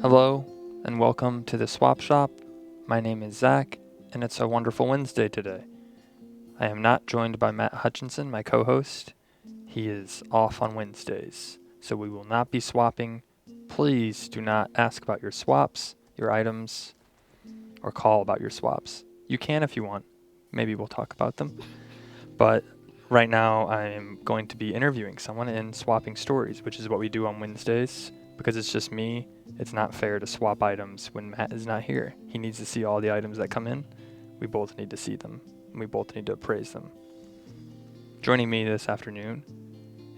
Hello, and welcome to the Swap Shop. My name is Zach, and it's a wonderful Wednesday today. I am not joined by Matt Hutchinson, my co-host. He is off on Wednesdays, so we will not be swapping. Please do not ask about your swaps, your items, or call about your swaps. You can if you want. Maybe we'll talk about them. But right now, I am going to be interviewing someone and swapping stories, which is what we do on Wednesdays. Because it's just me, it's not fair to swap items when Matt is not here. He needs to see all the items that come in. We both need to see them, and we both need to appraise them. Joining me this afternoon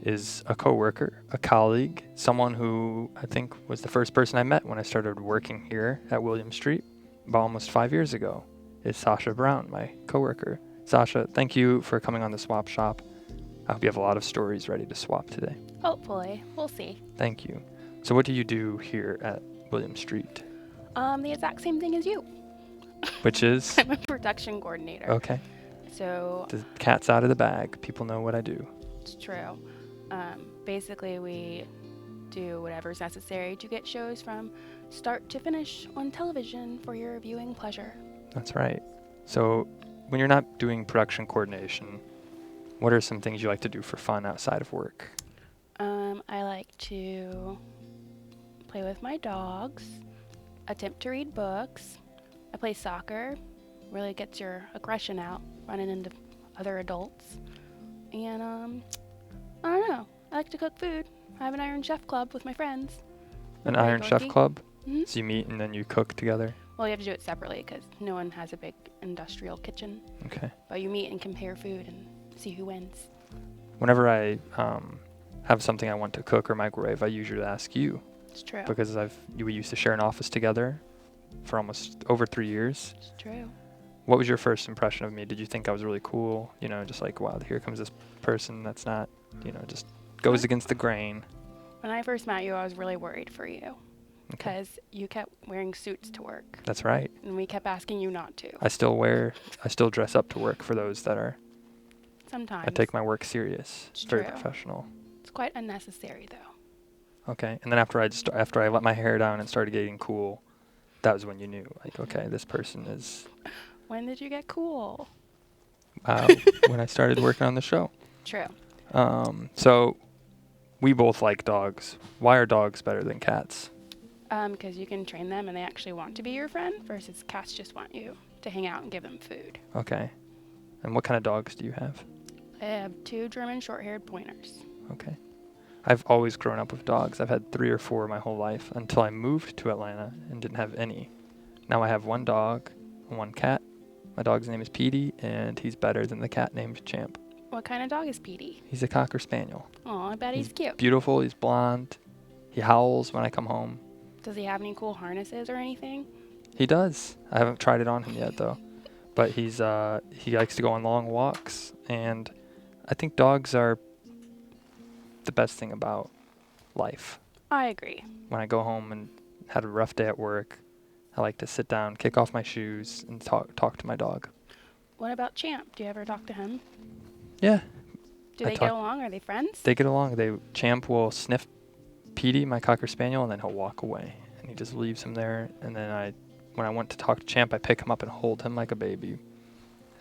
is a coworker, a colleague, someone who I think was the first person I met when I started working here at William Street about almost 5 years ago. Is Sasha Brown, my coworker. Sasha, thank you for coming on the Swap Shop. I hope you have a lot of stories ready to swap today. Hopefully. We'll see. Thank you. So what do you do here at William Street? The exact same thing as you. Which is? I'm a production coordinator. Okay. So The cat's out of the bag. People know what I do. it's true. Basically, we do whatever's necessary to get shows from start to finish on television for your viewing pleasure. That's right. So when you're not doing production coordination, what are some things you like to do for fun outside of work? I like to play with my dogs, attempt to read books. I play soccer, really gets your aggression out, running into other adults. And, I don't know, I like to cook food. I have an Iron Chef Club with my friends. An Very Iron Chef dorky. Club? Mhm. So you meet and then you cook together? Well, you have to do it separately because no one has a big industrial kitchen. Okay. But you meet and compare food and see who wins. Whenever I have something I want to cook or microwave, I usually ask you. It's true. Because we used to share an office together for almost over 3 years. It's true. What was your first impression of me? Did you think I was really cool? You know, just like, wow, here comes this person that's not, just goes against the grain. When I first met you, I was really worried for you Okay. because you kept wearing suits to work. That's right. And we kept asking you not to. I still dress up to work for those that are, Sometimes. I take my work serious. It's Very true. professional. It's quite unnecessary, though. Okay. And then after I let my hair down and started getting cool, that was when you knew, like, okay, this person is, When did you get cool? when I started working on the show. True. So we both like dogs. Why are dogs better than cats? Because you can train them and they actually want to be your friend versus cats just want you to hang out and give them food. Okay. And what kind of dogs do you have? I have 2 German short-haired pointers. Okay. I've always grown up with dogs. I've had 3 or 4 my whole life until I moved to Atlanta and didn't have any. Now I have 1 dog and 1 cat. My dog's name is Petey, and he's better than the cat named Champ. What kind of dog is Petey? He's a Cocker Spaniel. Oh, I bet he's cute. Beautiful. He's blonde. He howls when I come home. Does he have any cool harnesses or anything? He does. I haven't tried it on him yet, though. But he likes to go on long walks, and I think dogs are the best thing about life. I agree. When I go home and had a rough day at work, I like to sit down, kick off my shoes, and talk to my dog. What about Champ? Do you ever talk to him? Yeah. Do I they get along? Are they friends? They get along. Champ will sniff Petey, my Cocker Spaniel, and then he'll walk away. And he just leaves him there. And then when I want to talk to Champ, I pick him up and hold him like a baby.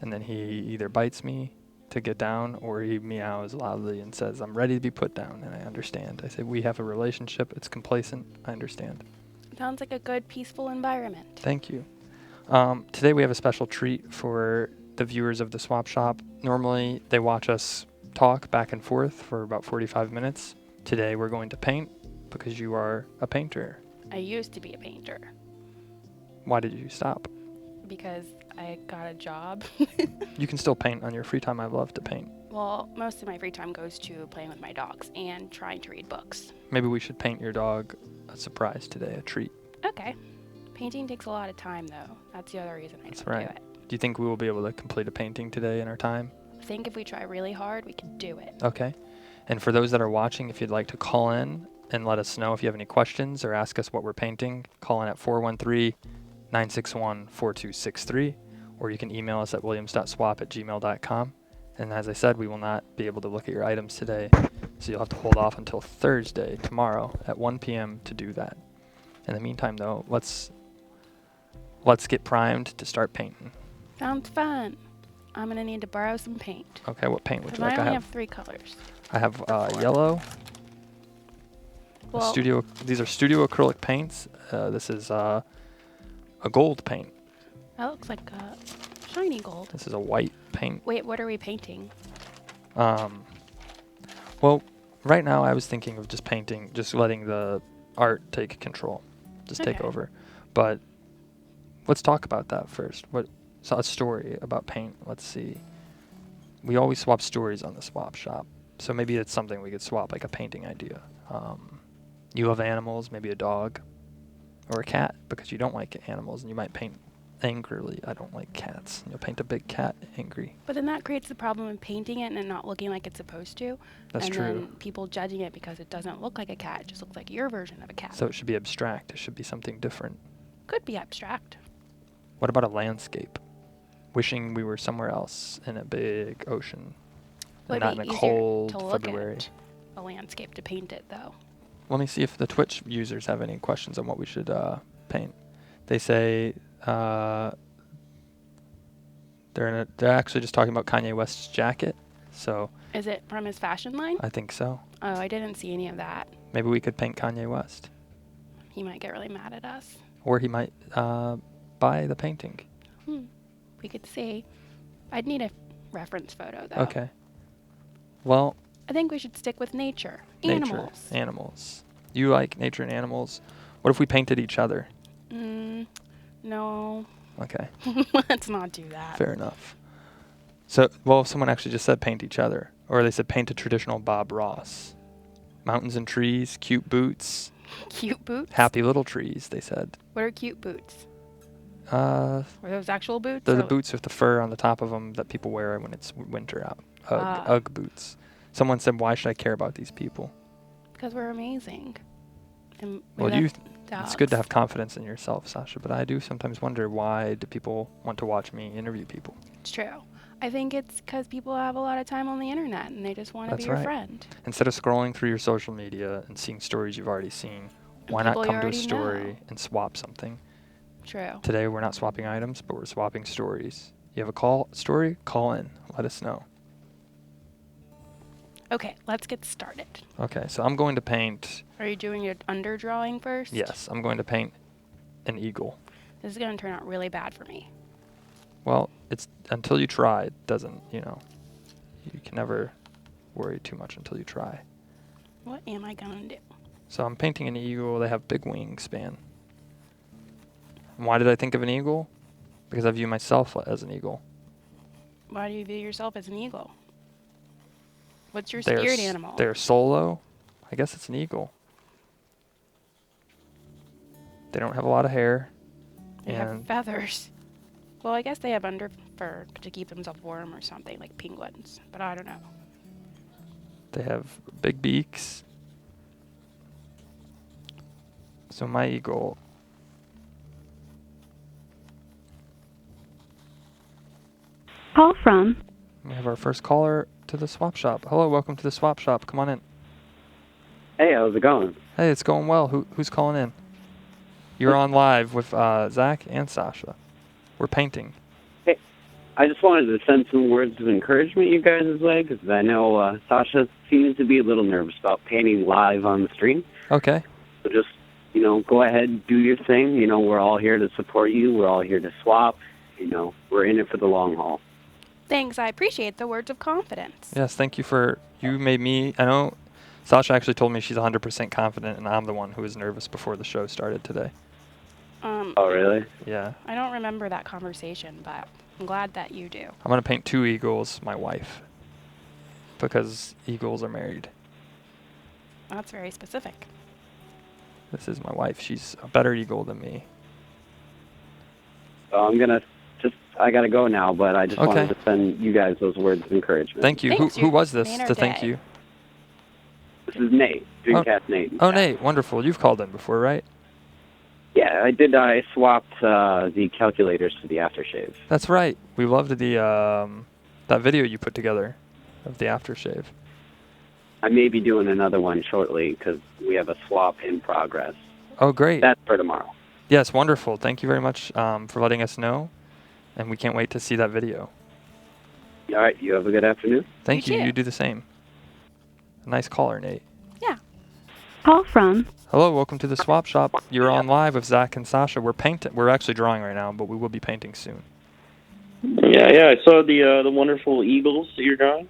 And then he either bites me to get down, or he meows loudly and says, "I'm ready to be put down." And I understand. I say, we have a relationship. It's complacent. I understand. Sounds like a good, peaceful environment. Thank you. Today we have a special treat for the viewers of the Swap Shop. Normally they watch us talk back and forth for about 45 minutes. Today we're going to paint because you are a painter. I used to be a painter Why did you stop? because I got a job. You can still paint on your free time. I love to paint. Well, most of my free time goes to playing with my dogs and trying to read books. Maybe we should paint your dog a surprise today, a treat. Okay. Painting takes a lot of time, though. That's the other reason I That's don't right. do it. Do you think we will be able to complete a painting today in our time? I think if we try really hard, we can do it. Okay. And for those that are watching, if you'd like to call in and let us know if you have any questions or ask us what we're painting, call in at 413-961-4263, or you can email us at williams.swap@gmail.com. And as I said, we will not be able to look at your items today, so you'll have to hold off until Thursday, tomorrow, at 1 p.m. to do that. In the meantime, though, let's get primed to start painting. Sounds fun. I'm going to need to borrow some paint. Okay, what paint would you 'Cause like? I only have 3 colors. I have Four. yellow. Well, These are studio acrylic paints. This is a gold paint. that looks like a shiny gold. This is a white paint. Wait, what are we painting? Well, right now I was thinking of just painting, just letting the art take control, just take Okay. over. But let's talk about that first. So a story about paint. Let's see. We always swap stories on the Swap Shop, so maybe it's something we could swap, like a painting idea. You love animals, maybe a dog or a cat, because you don't like animals, and you might paint angrily. I don't like cats. You'll paint a big cat angry. But then that creates the problem of painting it and it not looking like it's supposed to. That's and true. then people judging it because it doesn't look like a cat. It just looks like your version of a cat. So it should be abstract. It should be something different. Could be abstract. What about a landscape? Wishing we were somewhere else in a big ocean, Would and not be in a easier cold to look February. at a landscape to paint it, though. Let me see if the Twitch users have any questions on what we should paint. They say they're actually just talking about Kanye West's jacket. So Is it from his fashion line? I think so. Oh, I didn't see any of that. Maybe we could paint Kanye West, He might get really mad at us. or he might buy the painting. We could see. I'd need a reference photo, though. Okay. Well, I think we should stick with nature. nature, animals. You like nature and animals. What if we painted each other? No. Okay. Let's not do that. Fair enough. So, well, someone actually just said paint each other. Or they said paint a traditional Bob Ross. Mountains and trees, cute boots, Cute boots? happy little trees, they said. What are cute boots? They're Were those actual boots? the or- boots with the fur on the top of them that people wear when it's winter out. Ah. Ugg boots. Someone said, why should I care about these people? Because we're amazing. And we Well, love it's good to dogs. have confidence in yourself, Sasha, but I do sometimes wonder, why do people want to watch me interview people? It's true. I think it's because people have a lot of time on the internet and they just want to be That's your right. friend. Instead of scrolling through your social media and seeing stories you've already seen, why not people you come to a already story know. and swap something? True. Today we're not swapping items, but we're swapping stories. You have a story? Call in. Let us know. Okay, let's get started. Okay, so I'm going to paint, Are you doing your underdrawing first? yes, I'm going to paint an eagle. This is going to turn out really bad for me. Well, it's until you try, it doesn't, you can never worry too much until you try. What am I going to do? So I'm painting an eagle. They have big wingspan. And why did I think of an eagle? Because I view myself as an eagle. Why do you view yourself as an eagle? What's your They're spirit s- animal? They're solo. I guess it's an eagle. They don't have a lot of hair. They have And feathers. Well, I guess they have under fur to keep themselves warm or something, like penguins. But I don't know. they have big beaks. So my eagle. Call from We have our first caller to the swap shop. Hello, welcome to the swap shop. Come on in. Hey, how's it going? Hey, it's going well. Who's calling in? You're on live with Zach and Sasha. We're painting. Hey, I just wanted to send some words of encouragement you guys' way, because I know Sasha seems to be a little nervous about painting live on the stream. Okay. So just go ahead, do your thing. We're all here to support you. We're all here to swap. We're in it for the long haul. Thanks. I appreciate the words of confidence. Yes, thank you you made me, I know Sasha actually told me she's 100% confident, and I'm the one who was nervous before the show started today. Oh, really? Yeah. I don't remember that conversation, but I'm glad that you do. I'm going to paint 2 eagles, my wife, because eagles are married. That's very specific. This is my wife. She's a better eagle than me. So I got to go now, but I just wanted to send you guys those words of encouragement. Thank you. Thanks, Who was this made our to thank day. you? This is Nate, Dreamcast Nate. Oh, Nate, wonderful. You've called in before, right? Yeah, I did. I swapped the calculators for the aftershave. That's right. We loved that video you put together of the aftershave. I may be doing another one shortly because we have a swap in progress. Oh, great. That's for tomorrow. Yes, wonderful. Thank you very much for letting us know, and we can't wait to see that video. All right, you have a good afternoon. Thank you. You too. You do the same. Nice caller, Nate. Yeah. Call from Hello, welcome to the Swap Shop. You're on live with Zach and Sasha. We're painting. We're actually drawing right now, but we will be painting soon. Yeah, I saw the wonderful eagles that you're drawing,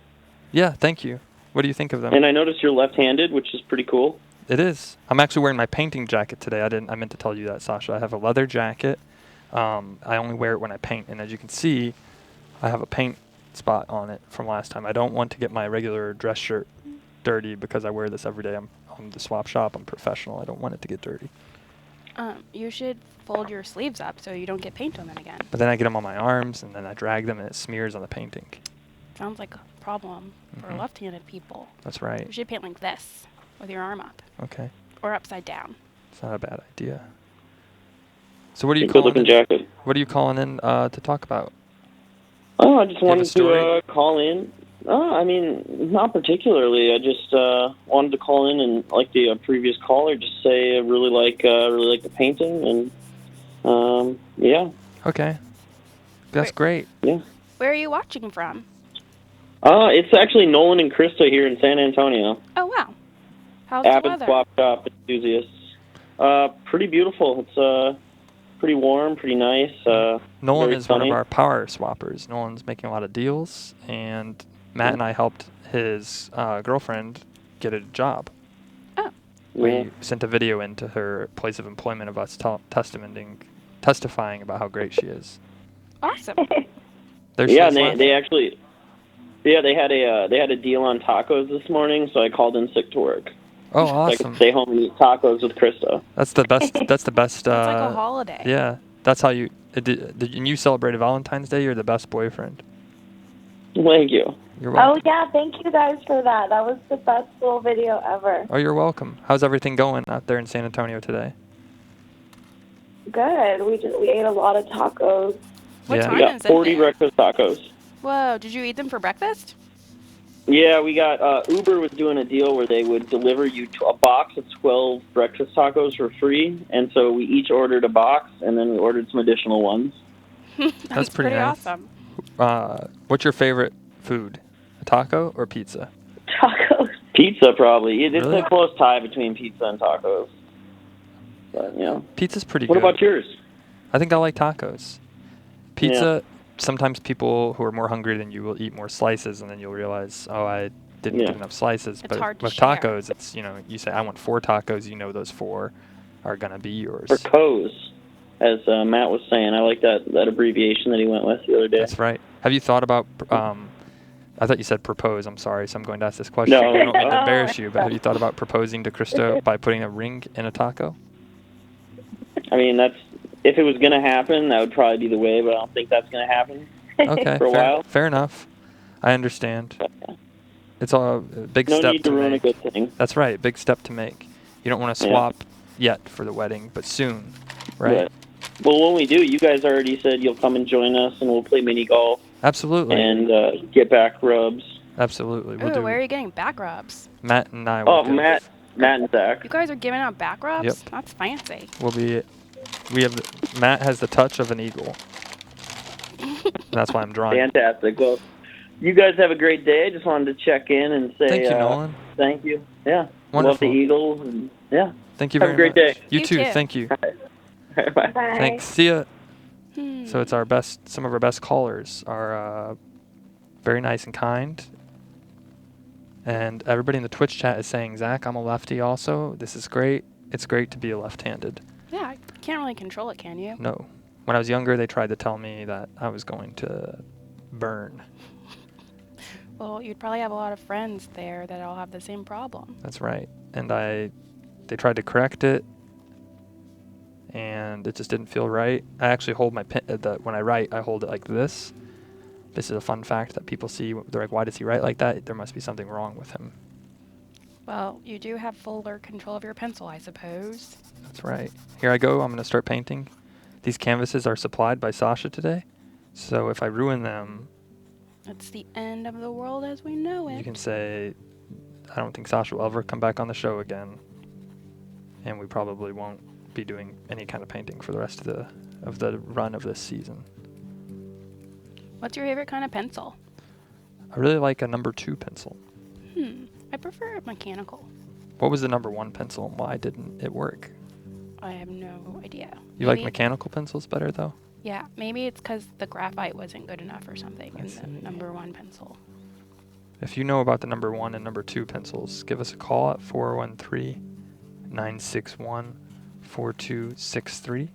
Yeah, thank you. What do you think of them? and I noticed you're left-handed, which is pretty cool. It is. I'm actually wearing my painting jacket today. I meant to tell you that, Sasha. I have a leather jacket. I only wear it when I paint, and as you can see, I have a paint spot on it from last time. I don't want to get my regular dress shirt dirty because I wear this every day. I'm on the Swap Shop. I'm professional. I don't want it to get dirty. You should fold your sleeves up so you don't get paint on them again. But then I get them on my arms, and then I drag them, and it smears on the painting. Sounds like a problem for left-handed people. That's right. You should paint like this, with your arm up, Okay. or upside down. It's not a bad idea. So what are you Good calling looking in? jacket. What are you calling in to talk about? Oh, I just Do you have a wanted story? to call in. I mean, not particularly. I just wanted to call in and, like the previous caller, just say I really like the painting, and yeah. Okay. That's Wait. great. Where are you watching from? It's actually Nolan and Krista here in San Antonio. Oh, wow. How's the Avid weather? Swap Shop enthusiasts. Pretty beautiful. It's pretty warm, pretty nice. Nolan very is one of sunny. our power swappers. Nolan's making a lot of deals, and Matt and I helped his girlfriend get a job. Oh. Yeah. We sent a video into her place of employment of us testifying about how great she is. Awesome. There she Yeah, is and laughing. they actually, they had a deal on tacos this morning, so I called in sick to work. Oh, So I awesome. could stay home and eat tacos with Krista. That's the best. That's the best. It's like a holiday. Yeah, that's how you. And you celebrated Valentine's Day. You're the best boyfriend. Thank you. You're Oh, welcome. yeah, thank you guys for that. That was the best little video ever. Oh, you're welcome. How's everything going out there in San Antonio today? Good. We ate a lot of tacos. What Yeah. time We got is it 40 there? breakfast tacos. Whoa, did you eat them for breakfast? Yeah, we got Uber was doing a deal where they would deliver you to a box of 12 breakfast tacos for free, and so we each ordered a box, and then we ordered some additional ones. That's pretty nice. awesome. What's your favorite food? A taco or pizza? Tacos. Pizza, probably. It's Really? a close tie between pizza and tacos. But, you know. Pizza's pretty What good. about yours? I think I like tacos. Pizza, sometimes people who are more hungry than you will eat more slices, and then you'll realize, oh, I didn't Yeah. get enough slices. It's But hard to with share. tacos, it's, you say, I want 4 tacos, those 4 are going to be yours. Or Co's, as Matt was saying. I like that abbreviation that he went with the other day. That's right. Have you thought about, I thought you said propose, I'm sorry, so I'm going to ask this question. No. I don't mean to Oh, embarrass you, but have you thought about proposing to Krista by putting a ring in a taco? I mean, if it was going to happen, that would probably be the way, but I don't think that's going to happen. Okay, For a while. fair enough. I understand. It's a big No step need to ruin a make. good thing. That's right, big step to make. You don't want to Yeah. swap yet for the wedding, but soon, right? But, well, when we do, you guys already said you'll come and join us, and we'll play mini golf Absolutely. and get back rubs. Absolutely. We'll Ooh, do. where are you getting back rubs? Matt and I will Oh, do- Matt and Zach. You guys are giving out back rubs? Yep. That's fancy. Matt has the touch of an eagle. And that's why I'm drawing. Fantastic. Well, you guys have a great day. I just wanted to check in and say Thank you, Nolan. thank you. Yeah. Love Wonderful. the Eagles. And, yeah. Thank you Have very a great much. day. You You too. too. Thank you. Bye. Bye. Thanks. See ya. Hmm. So it's some of our best callers are very nice and kind. And everybody in the Twitch chat is saying, Zach, I'm a lefty also. This is great. It's great to be a left-handed. Yeah, you can't really control it, can you? No. When I was younger, they tried to tell me that I was going to burn. Well, you'd probably have a lot of friends there that all have the same problem. That's right. And they tried to correct it, and it just didn't feel right. I actually hold my pen, when I write, I hold it like this. This is a fun fact that people see. They're like, why does he write like that? There must be something wrong with him. Well, you do have fuller control of your pencil, I suppose. That's right. Here I go. I'm going to start painting. These canvases are supplied by Sasha today. So if I ruin them, It's the end of the world as we know it. you can say, I don't think Sasha will ever come back on the show again. And we probably won't be doing any kind of painting for the rest of the run of this season. What's your favorite kind of pencil? I really like a number 2 pencil. I prefer a mechanical. What was the number 1 pencil and why didn't it work? I have no idea. You like Maybe- mechanical pencils better though? Yeah, maybe it's because the graphite wasn't good enough or something I in see. the number 1 pencil. If you know about the number 1 and number 2 pencils, give us a call at 413-961-4263.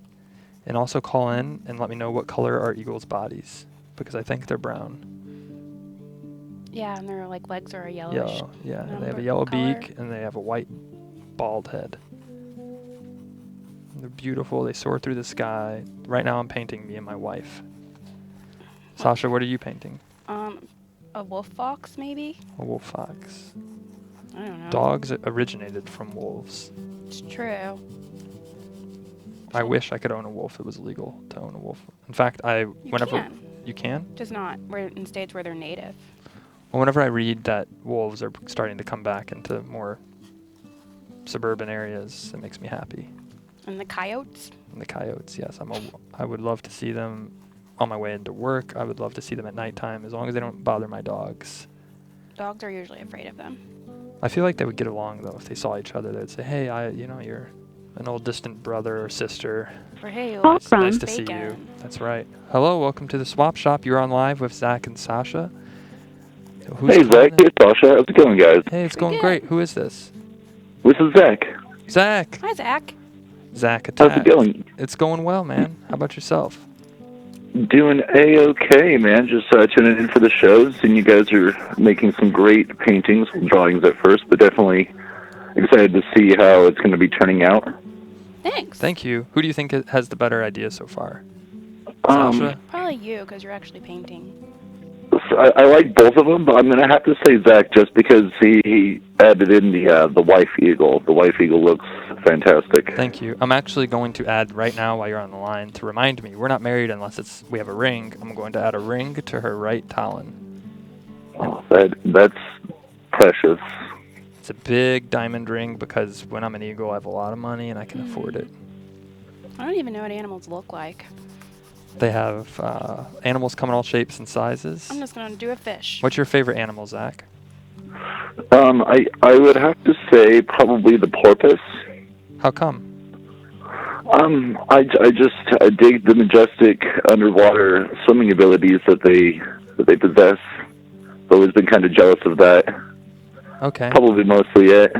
And also call in and let me know what color are eagles' bodies, because I think they're brown. Yeah, and their like legs are a yellowish. Yellow, yeah. They have a number yellow color. beak and they have a white bald head. They're beautiful. They soar through the sky. Right now I'm painting me and my wife. Sasha, what are you painting? A wolf fox maybe? A wolf fox. I don't know. Dogs originated from wolves. It's true. I wish I could own a wolf. It was illegal to own a wolf. In fact, You whenever can, you can. just not we're in states where they're native. Well, whenever I read that wolves are starting to come back into more suburban areas, it makes me happy. And the coyotes? And the coyotes, yes, I would love to see them on my way into work. I would love to see them at nighttime, as long as they don't bother my dogs. Dogs are usually afraid of them. I feel like they would get along though if they saw each other. They'd say, "Hey, you're an old distant brother or sister. Or hey, Call let's from Nice to see you." bacon. That's right. Hello, welcome to the Swap Shop. You're on live with Zach and Sasha. Who's Hey, calling Zach. in? Hey, Sasha. How's it going, guys? Hey, it's Pretty going good. great. Who is this? This is Zach. Zach. Hi, Zach. Zach How's attacked. it going? It's going well, man. How about yourself? Doing A-okay, man. Just tuning in for the shows, and you guys are making some great paintings, drawings at first, but definitely excited to see how it's going to be turning out. Thanks. Thank you. Who do you think has the better idea so far? Sasha? Probably you, because you're actually painting. I like both of them, but I'm going to have to say Zach just because he added in the wife eagle. The wife eagle looks fantastic. Thank you. I'm actually going to add right now while you're on the line to remind me, we're not married unless we have a ring. I'm going to add a ring to her right talon. Oh, that's precious. It's a big diamond ring because when I'm an eagle, I have a lot of money and I can afford it. I don't even know what animals look like. They have animals come in all shapes and sizes. I'm just going to do a fish. What's your favorite animal, Zach? I would have to say probably the porpoise. How come? I dig the majestic underwater swimming abilities that they possess. I've always been kind of jealous of that. Okay. Probably mostly it.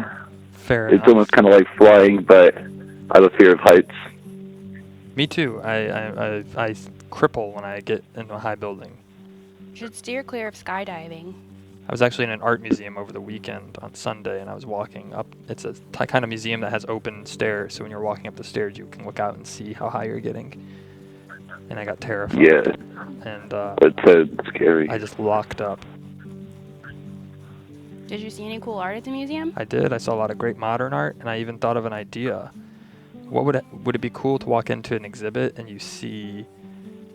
Fair It's enough. almost kind of like flying, but I have a fear of heights. Me too. I cripple when I get into a high building. You should steer clear of skydiving. I was actually in an art museum over the weekend on Sunday, and I was walking up. It's a kind of museum that has open stairs, so when you're walking up the stairs, you can look out and see how high you're getting. And I got terrified. Yeah, And that's scary. I just locked up. Did you see any cool art at the museum? I did. I saw a lot of great modern art, and I even thought of an idea. What would it be cool to walk into an exhibit and you see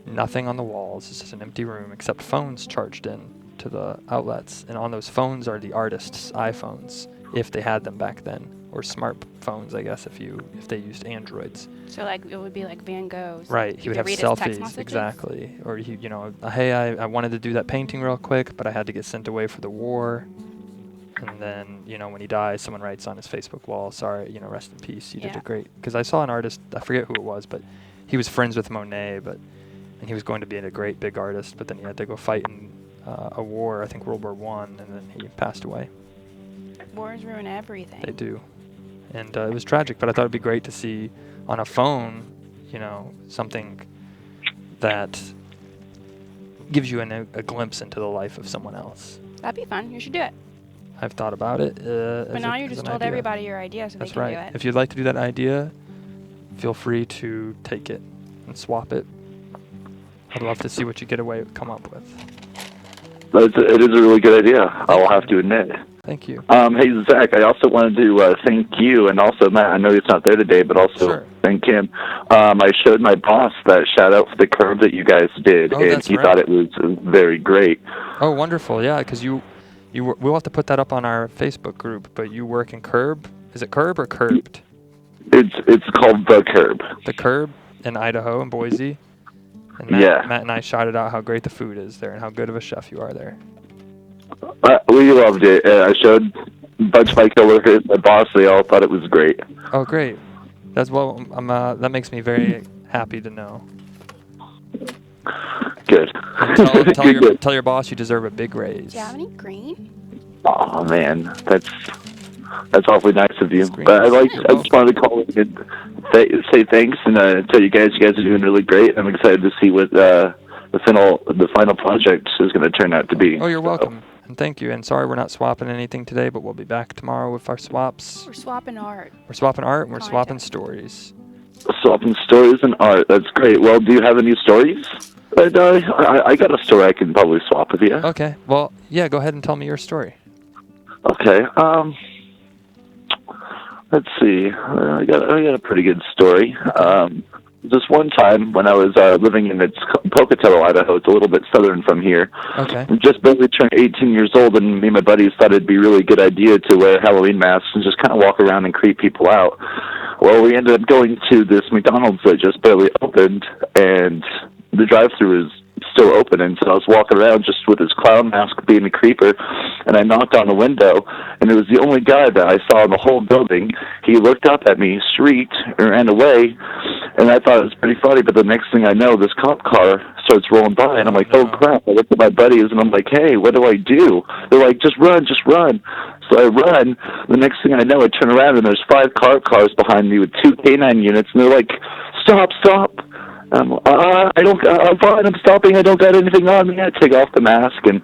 nothing on the walls? It's just an empty room except phones charged in to the outlets, and on those phones are the artists' iPhones, if they had them back then, or smartphones, I guess, if they used Androids. So like it would be like Van Gogh's. Right, You he would could have read his text selfies, messages? exactly. Or hey, I wanted to do that painting real quick, but I had to get sent away for the war. And then, you know, when he dies, someone writes on his Facebook wall, sorry, you know, rest in peace. You did Yeah. a great. Because I saw an artist, I forget who it was, but he was friends with Monet, and he was going to be a great big artist, but then he had to go fight in a war, I think World War I, and then he passed away. Wars ruin everything. They do. And it was tragic, but I thought it'd be great to see on a phone, you know, something that gives you a glimpse into the life of someone else. That'd be fun. You should do it. I've thought about it. But now you just told everybody your idea, so That's they can right. do it. If you'd like to do that idea, feel free to take it and swap it. I'd love to see what you come up with. It is a really good idea, I'll have to admit. Thank you. Hey, Zach, I also wanted to thank you, and also Matt. I know he's not there today, but also thank him. I showed my boss that shout-out for the curve that you guys did, and he thought it was very great. Oh, wonderful. Yeah, because we'll have to put that up on our Facebook group, but you work in Curb. Is it Curb or Curbed? It's called The Curb. The Curb in Idaho, in Boise. And Matt and I shouted out how great the food is there and how good of a chef you are there. We loved it. I showed a bunch of my coworkers, my boss. They all thought it was great. Oh, great. That makes me very happy to know. Good. Tell your boss you deserve a big raise. Do you have any green? Oh man, that's awfully nice of you. But I just wanted to call and say thanks and tell you guys are doing really great. I'm excited to see what the final project is going to turn out to be. Oh, you're welcome. And thank you. And sorry we're not swapping anything today, but we'll be back tomorrow with our swaps. We're swapping art. We're swapping art and we're swapping stories. Swapping stories and art. That's great. Well, do you have any stories? I got a story I can probably swap with you. Okay. Well, yeah, go ahead and tell me your story. Okay. Let's see. I got a pretty good story. This one time when I was living in Pocatello, Idaho, it's a little bit southern from here. Okay. I just barely turned 18 years old, and me and my buddies thought it'd be a really good idea to wear Halloween masks and just kind of walk around and creep people out. Well, we ended up going to this McDonald's that just barely opened, and the drive-thru is still open, and so I was walking around just with his clown mask being a creeper, and I knocked on the window, and it was the only guy that I saw in the whole building. He looked up at me, shrieked, and ran away, and I thought it was pretty funny, but the next thing I know, this cop car starts rolling by, and I'm like, oh crap. I looked at my buddies, and I'm like, hey, what do I do? They're like, just run. So I run. The next thing I know, I turn around, and there's 5 cars behind me with 2 canine units, and they're like, stop. I'm fine, I'm stopping, I don't got anything on me. I take off the mask, and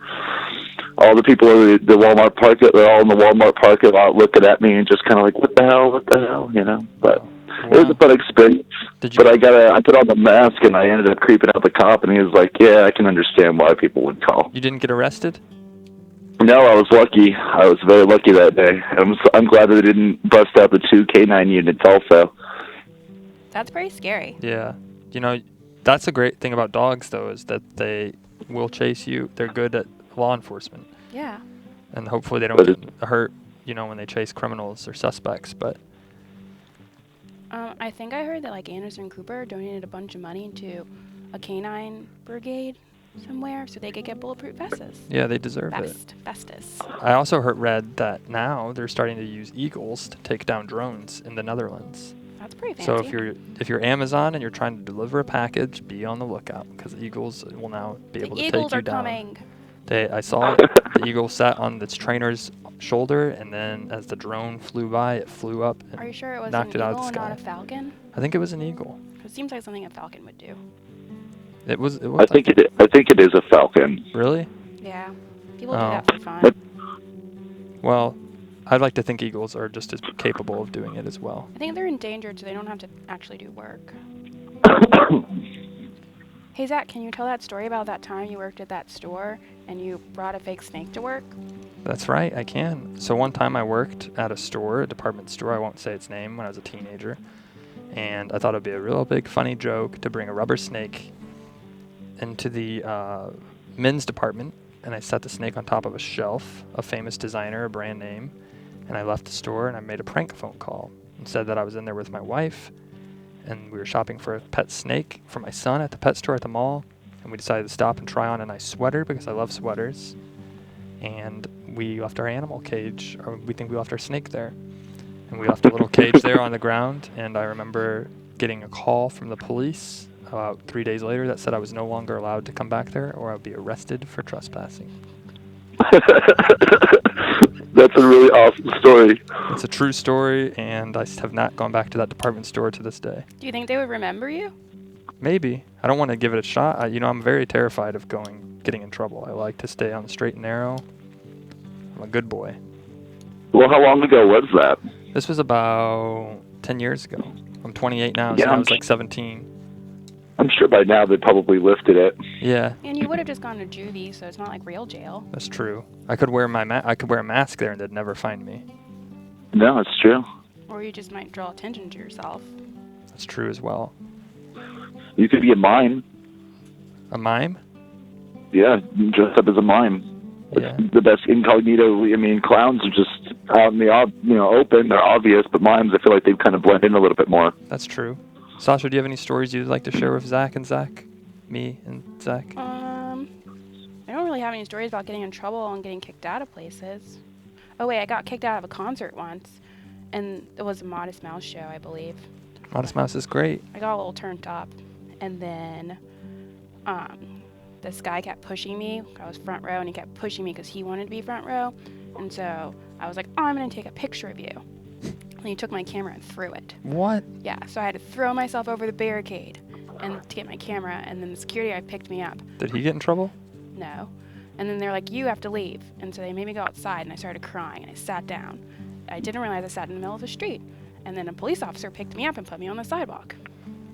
all the people in the Walmart parking, they're all in the Walmart parking lot looking at me and just kind of like, what the hell, you know? But it was a fun experience. But I put on the mask, and I ended up creeping out the cop, and he was like, yeah, I can understand why people would call. You didn't get arrested? No, I was lucky. I was very lucky that day. I'm glad that they didn't bust out the 2 canine units also. That's pretty scary. Yeah. You know, that's a great thing about dogs, though, is that they will chase you. They're good at law enforcement. Yeah. And hopefully they don't get hurt, you know, when they chase criminals or suspects. But I think I heard that, like, Anderson Cooper donated a bunch of money to a canine brigade somewhere so they could get bulletproof vests. Yeah, they deserve it. Bestest. I also read that now they're starting to use eagles to take down drones in the Netherlands. That's pretty fancy. So if you're Amazon and you're trying to deliver a package, be on the lookout because eagles will now be able to take you down. The eagles are coming. I saw the eagle sat on its trainer's shoulder, and then as the drone flew by, it flew up and Are you sure it was knocked an it out eagle of the sky. and not a falcon? I think it was an eagle. It seems like something a falcon would do. It was. I think it is a falcon. Really? Yeah. People do that for fun. Well, I'd like to think eagles are just as capable of doing it as well. I think they're endangered, so they don't have to actually do work. Hey, Zach, can you tell that story about that time you worked at that store and you brought a fake snake to work? That's right, I can. So one time I worked at a store, a department store, I won't say its name, when I was a teenager. And I thought it would be a real big funny joke to bring a rubber snake into the men's department. And I set the snake on top of a shelf, a famous designer, a brand name. And I left the store and I made a prank phone call and said that I was in there with my wife. And we were shopping for a pet snake for my son at the pet store at the mall. And we decided to stop and try on a nice sweater because I love sweaters. And we left our animal cage, or we think we left our snake there. And we left a little cage there on the ground, and I remember getting a call from the police about 3 days later that said I was no longer allowed to come back there or I would be arrested for trespassing. That's a really awesome story. It's a true story, and I have not gone back to that department store to this day. Do you think they would remember you? Maybe. I don't want to give it a shot. I'm very terrified of getting in trouble. I like to stay on the straight and narrow. I'm a good boy. Well, how long ago was that? This was about 10 years ago. I'm 28 now, so Yeah, I was like 17. I'm sure by now they probably lifted it. Yeah, And you would have just gone to juvie, so it's not like real jail. that's true. I could wear I could wear a mask there and they'd never find me. No, it's true. Or you just might draw attention to yourself. That's true as well. You could be a mime. A mime? Yeah, dress up as a mime. Yeah. It's the best incognito. I mean, clowns are just out in the open. They're obvious, but mimes, I feel like they kind of blend in a little bit more. That's true. Sasha, do you have any stories you'd like to share with Zach? Me and Zach? I don't really have any stories about getting in trouble and getting kicked out of places. Oh wait, I got kicked out of a concert once, and it was a Modest Mouse show, I believe. Modest Mouse is great. I got a little turned up, and then this guy kept pushing me. I was front row, and he kept pushing me because he wanted to be front row, and so I was like, oh, I'm going to take a picture of you. And he took my camera and threw it. What? Yeah, so I had to throw myself over the barricade and to get my camera, and then the security guard picked me up. Did he get in trouble? No. And then they're like, you have to leave. And so they made me go outside, and I started crying, and I sat down. I didn't realize I sat in the middle of the street. And then a police officer picked me up and put me on the sidewalk.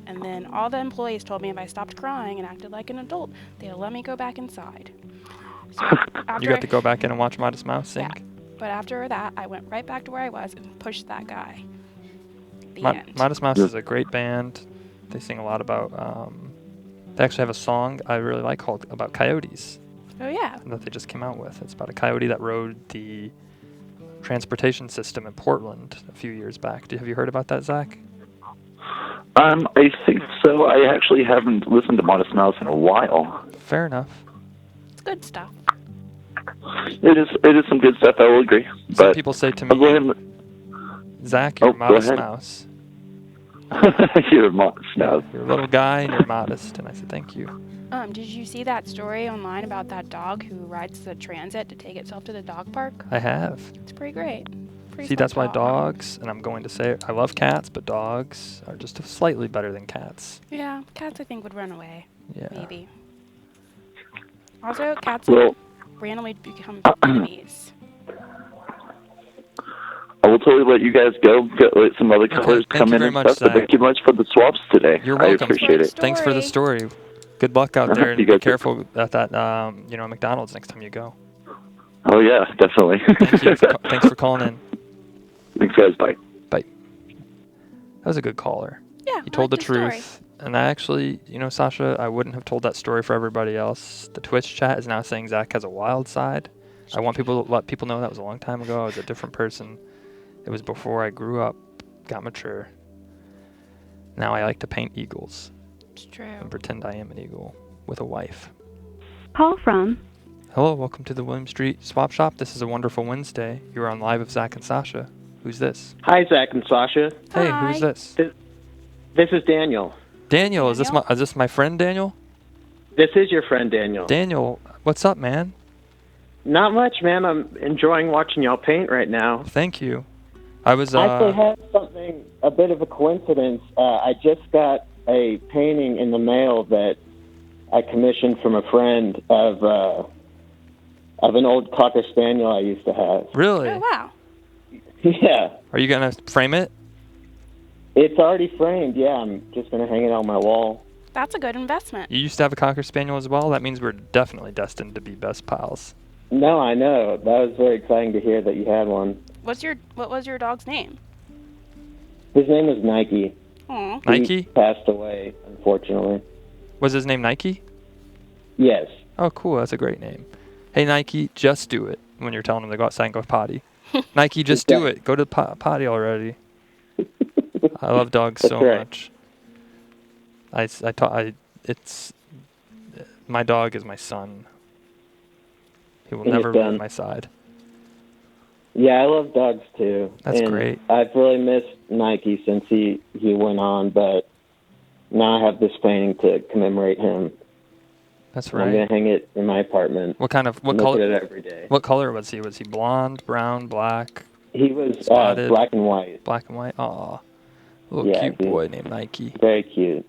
And then all the employees told me if I stopped crying and acted like an adult, they'd let me go back inside. So You got to go back in and watch Modest Mouse sing? Yeah. But after that, I went right back to where I was and pushed that guy. The end. Modest Mouse is a great band. They sing a lot about, they actually have a song I really like called about coyotes Oh, yeah. that they just came out with. It's about a coyote that rode the transportation system in Portland a few years back. Have you heard about that, Zach? I think so. I actually haven't listened to Modest Mouse in a while. Fair enough. It's good stuff. It is some good stuff, I will agree. Some But people say to I'll go me, ahead Zach, you're Oh, go Modest ahead. Mouse. You're a Modest Mouse. You're a little guy and you're modest. And I said, thank you. Did you see that story online about that dog who rides the transit to take itself to the dog park? I have. It's pretty great. Pretty See, smart that's why dog. dogs, and I'm going to say it, I love cats, but dogs are just slightly better than cats. Yeah, cats I think would run away. Yeah. Maybe. Also, cats Well, randomly become enemies. I will totally let you guys go. Let some other callers thank come you in very and much, stuff. But Zach. thank you much for the swaps today. You're I welcome. appreciate it. Thanks for the story. Good luck out there, and You be guys- careful at that, McDonald's next time you go. Oh yeah, definitely. Thank you. Thanks for calling in. Thanks, guys. Bye. That was a good caller. Yeah, He told the story. truth. And I actually, Sasha, I wouldn't have told that story for everybody else. The Twitch chat is now saying Zach has a wild side. I want people to let people know that was a long time ago. I was a different person. It was before I grew up, got mature. Now I like to paint eagles It's true. and pretend I am an eagle with a wife. Call from Hello, welcome to the William Street Swap Shop. This is a wonderful Wednesday. You're on live with Zach and Sasha. Who's this? Hi, Zach and Sasha. Hey, Hi. who's this? This is Daniel. Daniel, is Daniel? this my friend Daniel? This is your friend Daniel. Daniel, what's up, man? Not much, man. I'm enjoying watching y'all paint right now. Thank you. I was I actually have something, a bit of a coincidence. I just got a painting in the mail that I commissioned from a friend of an old Cocker Spaniel I used to have. really? Oh, wow. Yeah. Are you gonna frame it? It's already framed, yeah. I'm just going to hang it on my wall. That's a good investment. You used to have a Cocker Spaniel as well? That means we're definitely destined to be best pals. No, I know. That was very exciting to hear that you had one. What was your dog's name? His name is Nike. Aw. He Nike? passed away, unfortunately. Was his name Nike? Yes. Oh, cool. That's a great name. Hey, Nike, just do it when you're telling him to go outside and go potty. Nike, just do it. Go to the potty already. I love dogs so That's right. much. My dog is my son. He will And your never leave son. my side. Yeah, I love dogs too. That's and great. I've really missed Nike since he went on, but now I have this painting to commemorate him. That's And I'm gonna right. hang it in my apartment. What Look color? at it every day. What color was he? Was he blonde, brown, black, He was spotted? black and white. Black and white. Aw, little Yeah, cute boy named Nike. Very cute.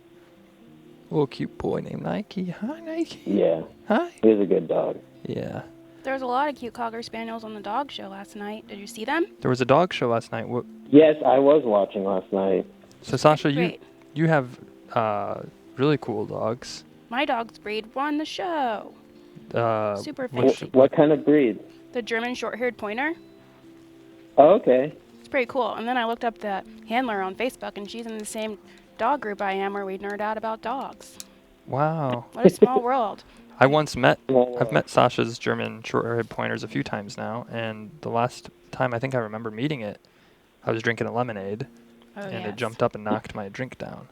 Little cute boy named Nike. Hi, Nike. Yeah. Hi. He was a good dog. Yeah. There was a lot of cute Cocker Spaniels on the dog show last night. Did you see them? There was a dog show last night. Yes, I was watching last night. So Sasha, Great. you have really cool dogs. My dog's breed won the show. Super which- fancy. What kind of breed? The German short-haired pointer. Oh, okay. It's pretty cool. And then I looked up the handler on Facebook, and she's in the same dog group I am, where we nerd out about dogs. Wow. What a small world. I've met Sasha's German short-haired pointers a few times now, and the last time I think I remember meeting it, I was drinking a lemonade, and it jumped up and knocked my drink down.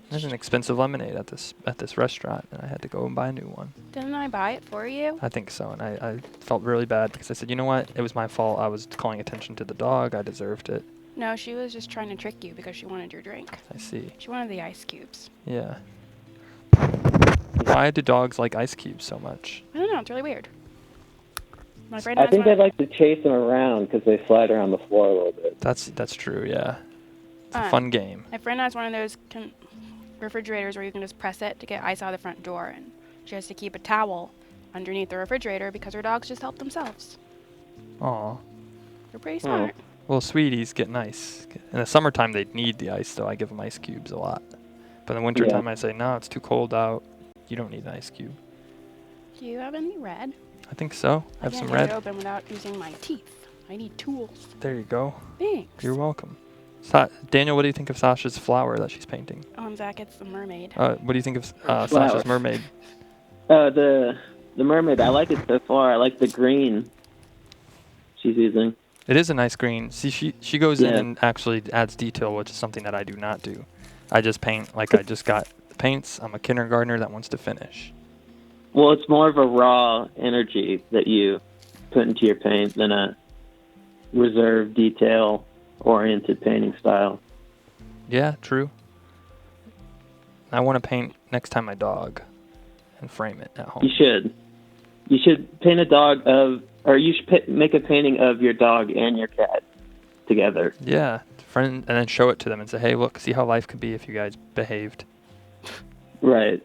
There's an expensive lemonade at this restaurant, and I had to go and buy a new one. Didn't I buy it for you? I think so, and I felt really bad because I said, you know what, it was my fault. I was calling attention to the dog. I deserved it. No, she was just trying to trick you because she wanted your drink. I see. She wanted the ice cubes. Yeah. Why do dogs like ice cubes so much? I don't know. It's really weird. My friend I has think one. they like to chase them around because they slide around the floor a little bit. That's true, yeah. It's a fun game. My friend has one of those refrigerators where you can just press it to get ice out of the front door, and she has to keep a towel underneath the refrigerator because her dogs just help themselves. Aw. They're pretty smart. Well, sweeties get nice. In the summertime, they need the ice, though. I give them ice cubes a lot. But in the wintertime, I say, no, it's too cold out. You don't need an ice cube. Do you have any red? I think so. I have some can't get red. it open without using my teeth. I need tools. There you go. Thanks. You're welcome. Daniel, what do you think of Sasha's flower that she's painting? Zach, it's the mermaid. What do you think of Sasha's mermaid? The mermaid, I like it so far. I like the green she's using. It is a nice green. See, she goes in and actually adds detail, which is something that I do not do. I just paint like I just got the paints. I'm a kindergartner that wants to finish. Well, it's more of a raw energy that you put into your paint than a reserved, detail-oriented painting style. Yeah, true. I want to paint next time my dog and frame it at home. You should. You should paint a dog or you should make a painting of your dog and your cat together. Yeah, and then show it to them and say, hey, look, see how life could be if you guys behaved. Right.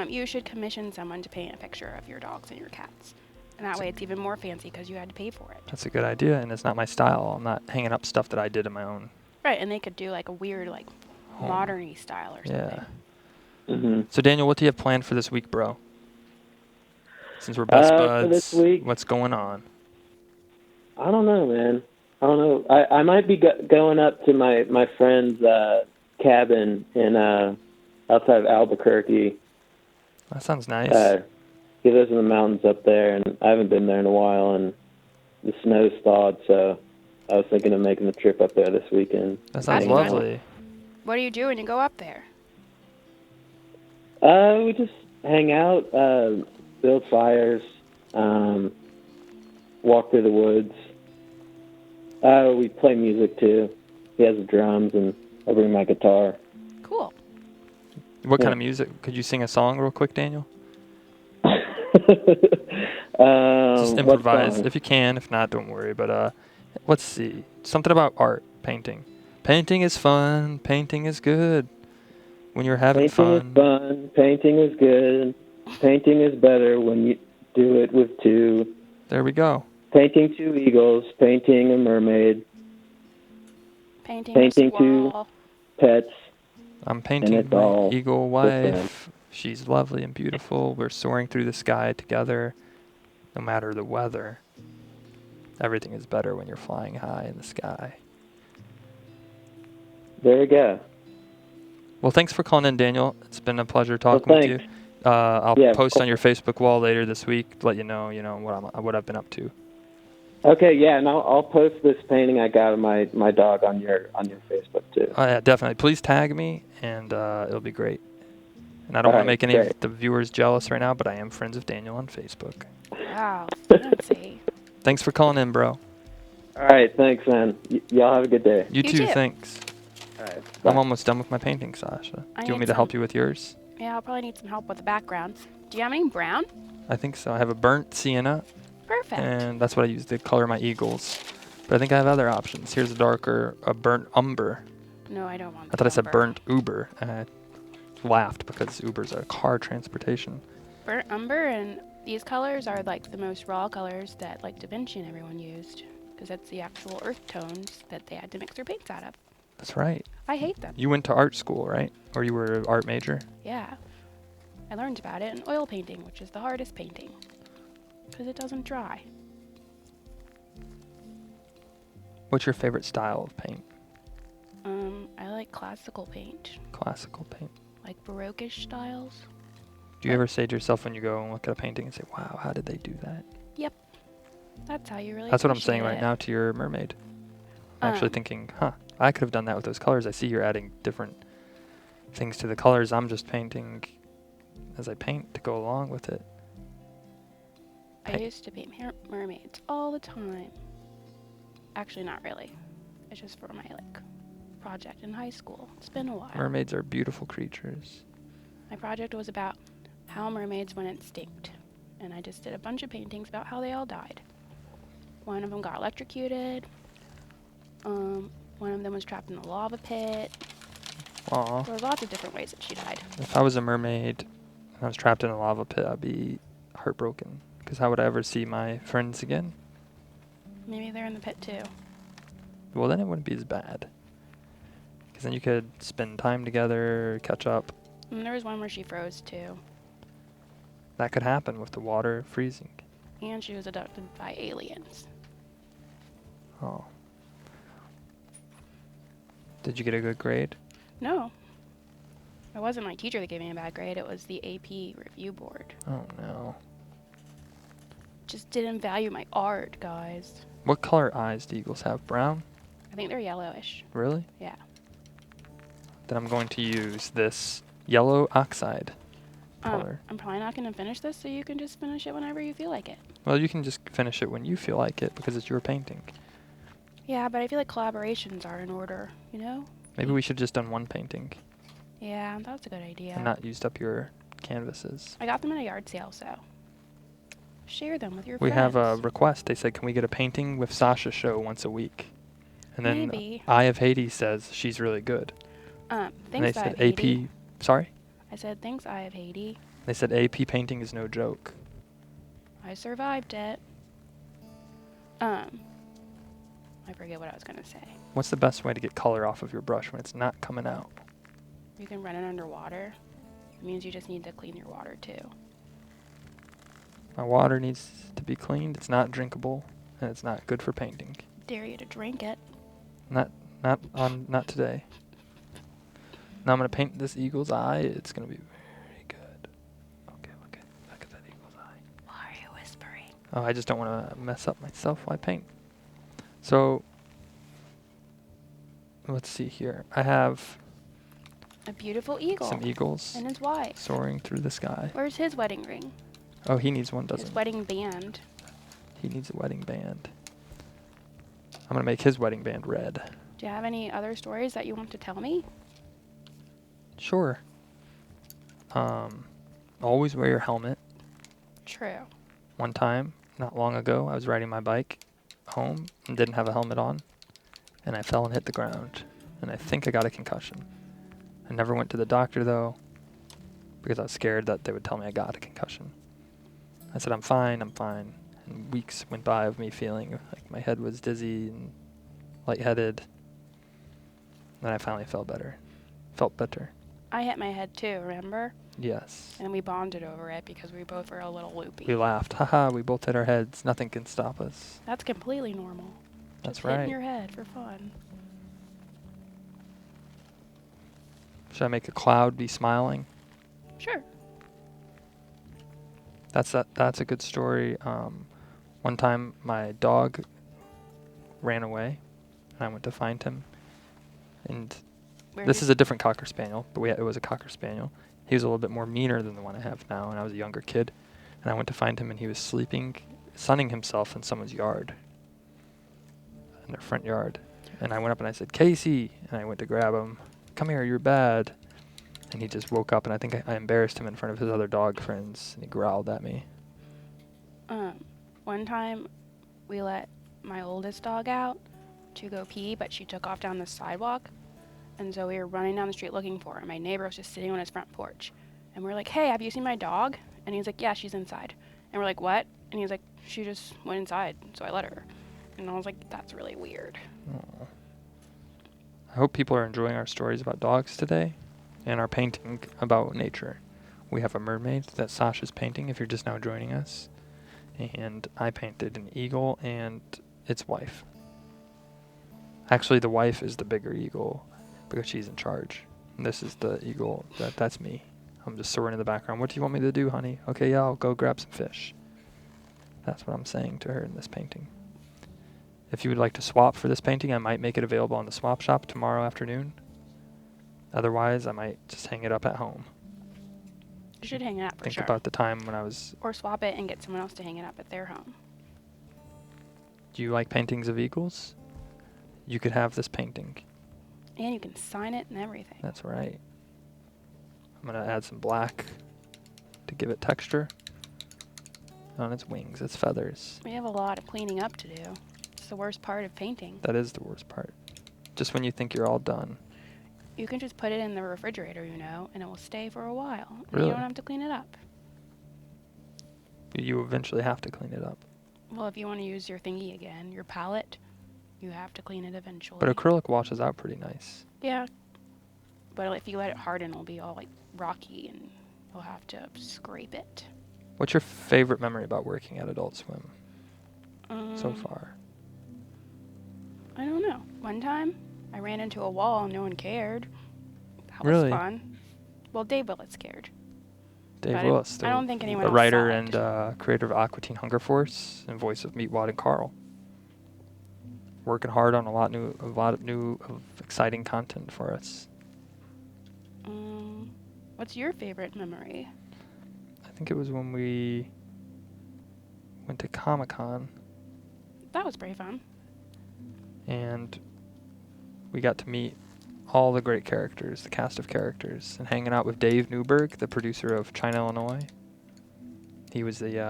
You should commission someone to paint a picture of your dogs and your cats. And that way it's even more fancy because you had to pay for it. That's a good idea, and it's not my style. I'm not hanging up stuff that I did in my own. Right, and they could do like a weird, like, modern-y style or something. Yeah. Mm-hmm. So, Daniel, what do you have planned for this week, bro? Since we're best buds, for this week, what's going on? I don't know, man. I don't know. I might be going up to my friend's cabin in outside of Albuquerque. That sounds nice. He lives in the mountains up there, and I haven't been there in a while, and the snow's thawed, so I was thinking of making the trip up there this weekend. That sounds That'd be fun. lovely. What do you do when you go up there? We just hang out, build fires, walk through the woods. We play music too. He has the drums, and I bring my guitar. Cool. What kind of music? Could you sing a song real quick, Daniel? Just improvise if you can. If not, don't worry. But let's see. Something about art, painting. Painting is fun. Painting is good. When you're having Painting is fun. Painting is good. Painting is better when you do it with two. There we go. Painting two eagles. Painting a mermaid. Painting two pets. I'm painting my eagle wife. She's lovely and beautiful. We're soaring through the sky together, no matter the weather. Everything is better when you're flying high in the sky. There we go. Well, thanks for calling in, Daniel. It's been a pleasure talking with you. I'll post on your Facebook wall later this week to let you know what I've been up to. Okay, yeah, and I'll post this painting I got of my dog on your Facebook too. Oh, yeah, definitely. Please tag me, and it'll be great. And I don't want to make any of the viewers jealous right now, but I am friends with Daniel on Facebook. Wow, fancy. Thanks for calling in, bro. All right, thanks, man. Y'all have a good day. You You too, too. thanks. All right, bye. I'm almost done with my painting, Sasha. I Do you want need me to help some- you with yours? Yeah, I'll probably need some help with the background. Do you have any brown? I think so. I have a burnt sienna, Perfect. and that's what I use to color my eagles. But I think I have other options. Here's a burnt umber. No, I don't want I thought I said umber. burnt Uber, and I laughed because Uber's a car transportation. Burnt umber, and these colors are like the most raw colors that like Da Vinci and everyone used, because that's the actual earth tones that they had to mix their paints out of. That's right. I hate them. You went to art school, right? Or you were an art major? Yeah. I learned about it in oil painting, which is the hardest painting, because it doesn't dry. What's your favorite style of paint? I like classical paint, Classical paint. like Baroque-ish styles. Do you ever say to yourself when you go and look at a painting and say, wow, how did they do that? That's how you really That's what I'm saying appreciate right it. now to your mermaid. I'm actually Um, thinking, I could have done that with those colors. I see you're adding different things to the colors. I'm just painting as I paint to go along with it. I used to paint mermaids all the time. Actually, not really. It's just for my project in high school. It's been a while. Mermaids are beautiful creatures. My project was about how mermaids went extinct, and I just did a bunch of paintings about how they all died. One of them got electrocuted. One of them was trapped in a lava pit. Aw. There were lots of different ways that she died. If I was a mermaid and I was trapped in a lava pit, I'd be heartbroken. Because how would I ever see my friends again? Maybe they're in the pit too. Well, then it wouldn't be as bad. Because then you could spend time together, catch up. And there was one where she froze too. That could happen with the water freezing. And she was abducted by aliens. Oh. Did you get a good grade? No. It wasn't my teacher that gave me a bad grade. It was the AP review board. Oh, no. Just didn't value my art, guys. What color eyes do eagles have? Brown? I think they're yellowish. Really? Yeah. Then I'm going to use this yellow oxide color. I'm probably not going to finish this, so you can just finish it whenever you feel like it. Well, you can just finish it when you feel like it because it's your painting. Yeah, but I feel like collaborations are in order, you know? Maybe we should just done one painting Yeah, that's a good idea. and not used up your canvases. I got them at a yard sale, so share them with your We friends. have a request. They said, can we get a painting with Sasha show once a week? And then Maybe. Eye of Hades says she's really good. And they Thanks, Eye said of Haiti. Sorry? I said, thanks, Eye of Haiti. They said AP painting is no joke. I survived it. I forget what I was going to say. What's the best way to get color off of your brush when it's not coming out? You can run it underwater. It means you just need to clean your water, too. My water needs to be cleaned. It's not drinkable, and it's not good for painting. Dare you to drink it. Not today. Now I'm gonna paint this eagle's eye. It's gonna be very good. Okay, look at that eagle's eye. Why are you whispering? Oh, I just don't want to mess up myself while I paint. So let's see here. I have A beautiful eagle. some eagles And his wife. soaring through the sky. Where's his wedding ring? Oh, he needs one, doesn't His he? wedding band. He needs a wedding band. I'm gonna make his wedding band red. Do you have any other stories that you want to tell me? Sure. Always wear your helmet. True. One time, not long ago, I was riding my bike home and didn't have a helmet on, and I fell and hit the ground, and I think I got a concussion. I never went to the doctor, though, because I was scared that they would tell me I got a concussion. I said, I'm fine. And weeks went by of me feeling like my head was dizzy and lightheaded. Then I finally felt better. I hit my head too, remember? Yes. And we bonded over it because we both were a little loopy. We laughed. Haha, we both hit our heads. Nothing can stop us. That's completely normal. That's Just right. hitting your head for fun. Should I make a cloud be smiling? Sure. That's a good story. One time my dog ran away, and I went to find him. And this is a different Cocker Spaniel, but it was a Cocker Spaniel. He was a little bit more meaner than the one I have now, and I was a younger kid. And I went to find him, and he was sleeping sunning himself in someone's yard, in their front yard. And I went up and I said, Casey, and I went to grab him. Come here, you're bad. And he just woke up, and I think I embarrassed him in front of his other dog friends, and he growled at me. One time we let my oldest dog out to go pee, but she took off down the sidewalk. And so we were running down the street looking for her. My neighbor was just sitting on his front porch. And we were like, hey, have you seen my dog? And he's like, yeah, she's inside. And we're like, what? And he was like, she just went inside, so I let her. And I was like, that's really weird. Aww. I hope people are enjoying our stories about dogs today and our painting about nature. We have a mermaid that Sasha's painting if you're just now joining us. And I painted an eagle and its wife. Actually, the wife is the bigger eagle because she's in charge. And this is the eagle. That's me. I'm just soaring in the background. What do you want me to do, honey? Okay, yeah, I'll go grab some fish. That's what I'm saying to her in this painting. If you would like to swap for this painting, I might make it available on the swap shop tomorrow afternoon. Otherwise, I might just hang it up at home. You should hang it up for Think sure. about the time when I was... Or swap it and get someone else to hang it up at their home. Do you like paintings of eagles? You could have this painting. And you can sign it and everything. That's right. I'm going to add some black to give it texture on its wings, its feathers. We have a lot of cleaning up to do. It's the worst part of painting. That is the worst part. Just when you think you're all done. You can just put it in the refrigerator, and it will stay for a while. And Really? you don't have to clean it up. You eventually have to clean it up. Well, if you want to use your thingy again, your palette, you have to clean it eventually. But acrylic washes out pretty nice. Yeah. But if you let it harden, it'll be all like rocky and you'll have to scrape it. What's your favorite memory about working at Adult Swim so far? I don't know. One time, I ran into a wall and no one cared. That Really? was fun. Well, Dave Willett scared. Dave But Willis, I don't think anyone the else writer saw and creator of Aqua Teen Hunger Force and voice of Meatwad and Carl. Working hard on a lot of new exciting content for us. What's your favorite memory? I think it was when we went to Comic-Con That was pretty fun. and we got to meet all the great characters, the cast of characters, and hanging out with Dave Newberg, the producer of China, Illinois. He was he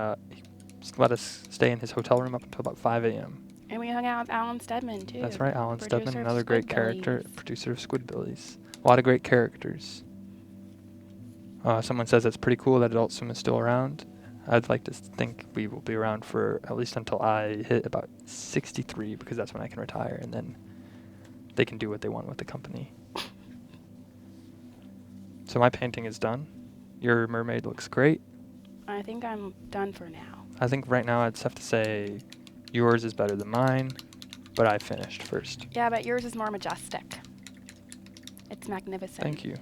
let us stay in his hotel room up until about 5 a.m. And we hung out with Alan Stedman, too. That's right, Alan Producer Stedman, of another great character, Squidbillies. producer of Squidbillies. A lot of great characters. Someone says it's pretty cool that Adult Swim is still around. I'd like to think we will be around for at least until I hit about 63, because that's when I can retire, and then they can do what they want with the company. So my painting is done. Your mermaid looks great. I think I'm done for now. I think right now I'd just have to say yours is better than mine, but I finished first. Yeah, but yours is more majestic. It's magnificent. Thank you.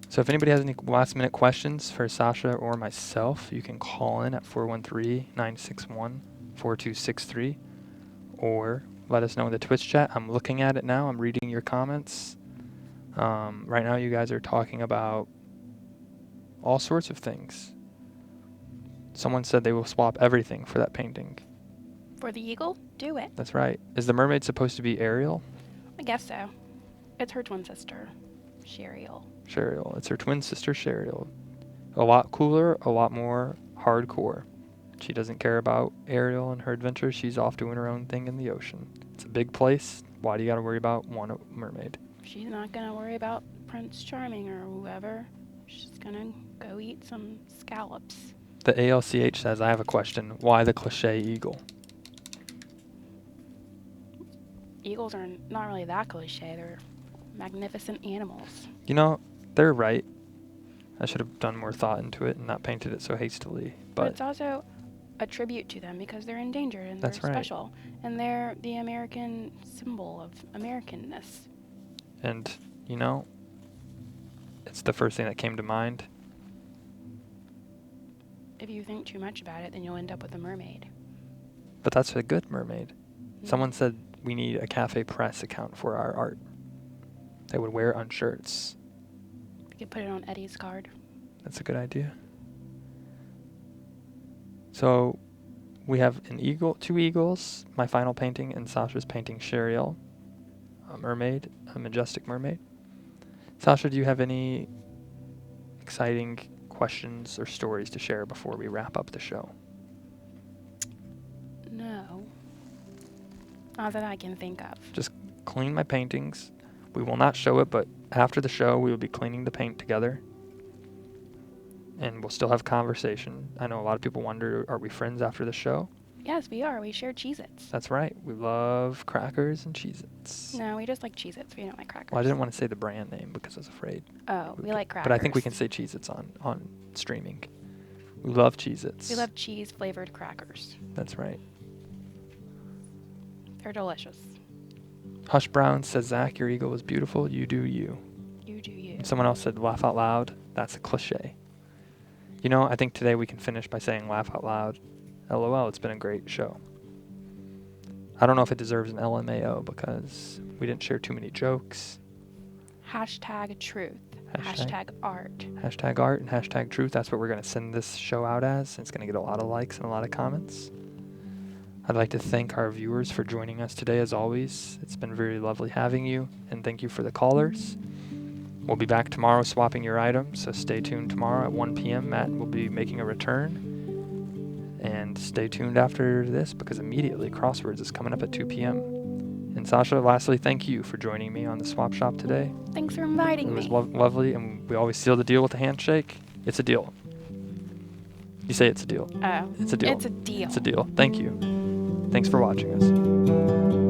So if anybody has any last-minute questions for Sasha or myself, you can call in at 413-961-4263 or let us know in the Twitch chat. I'm looking at it now. I'm reading your comments. Right now you guys are talking about all sorts of things. Someone said they will swap everything for that painting. For the eagle, do it. That's right. Is the mermaid supposed to be Ariel? I guess so. It's her twin sister, Sheriel. Sheriel. It's her twin sister, Sheriel. A lot cooler, a lot more hardcore. She doesn't care about Ariel and her adventures. She's off doing her own thing in the ocean. It's a big place. Why do you got to worry about one mermaid? She's not going to worry about Prince Charming or whoever. She's going to go eat some scallops. The ALCH says, I have a question. Why the cliche eagle? Eagles are not really that cliche. They're magnificent animals. You know, they're right. I should have done more thought into it and not painted it so hastily. But it's also a tribute to them because they're endangered and they're special. And they're the American symbol of Americanness. And, you know, it's the first thing that came to mind. If you think too much about it, then you'll end up with a mermaid. But that's a good mermaid. Someone said we need a Cafe Press account for our art. They would wear it on shirts. We could put it on Eddie's card. That's a good idea. So we have two eagles, my final painting, and Sasha's painting Sheriel, a mermaid, a majestic mermaid. Sasha, do you have any exciting questions or stories to share before we wrap up the show? No. Not that I can think of. Just clean my paintings. We will not show it, but after the show, we will be cleaning the paint together. And we'll still have conversation. I know a lot of people wonder, are we friends after the show? Yes, we are. We share Cheez-Its. That's right. We love crackers and Cheez-Its. No, we just like Cheez-Its. We don't like crackers. Well, I didn't want to say the brand name because I was afraid. Oh, we like crackers. But I think we can say Cheez-Its on streaming. We love Cheez-Its. We love cheese-flavored crackers. That's right. They're delicious. Hush Brown says, Zach, your eagle is beautiful. You do you. You do you. And someone else said, laugh out loud. That's a cliche. You know, I think today we can finish by saying laugh out loud. LOL, it's been a great show. I don't know if it deserves an LMAO because we didn't share too many jokes. Hashtag truth. Hashtag art. Hashtag art and hashtag truth. That's what we're going to send this show out as. It's going to get a lot of likes and a lot of comments. I'd like to thank our viewers for joining us today as always. It's been very lovely having you, and thank you for the callers. We'll be back tomorrow swapping your items, so stay tuned tomorrow at 1 p.m. Matt will be making a return. And stay tuned after this because immediately Crosswords is coming up at 2 p.m. And Sasha, lastly, thank you for joining me on the Swap Shop today. Thanks for inviting me. It was lovely, and we always seal the deal with a handshake. It's a deal. You say it's a deal. Oh. It's a deal. It's a deal. It's a deal. Thank you. Thanks for watching us.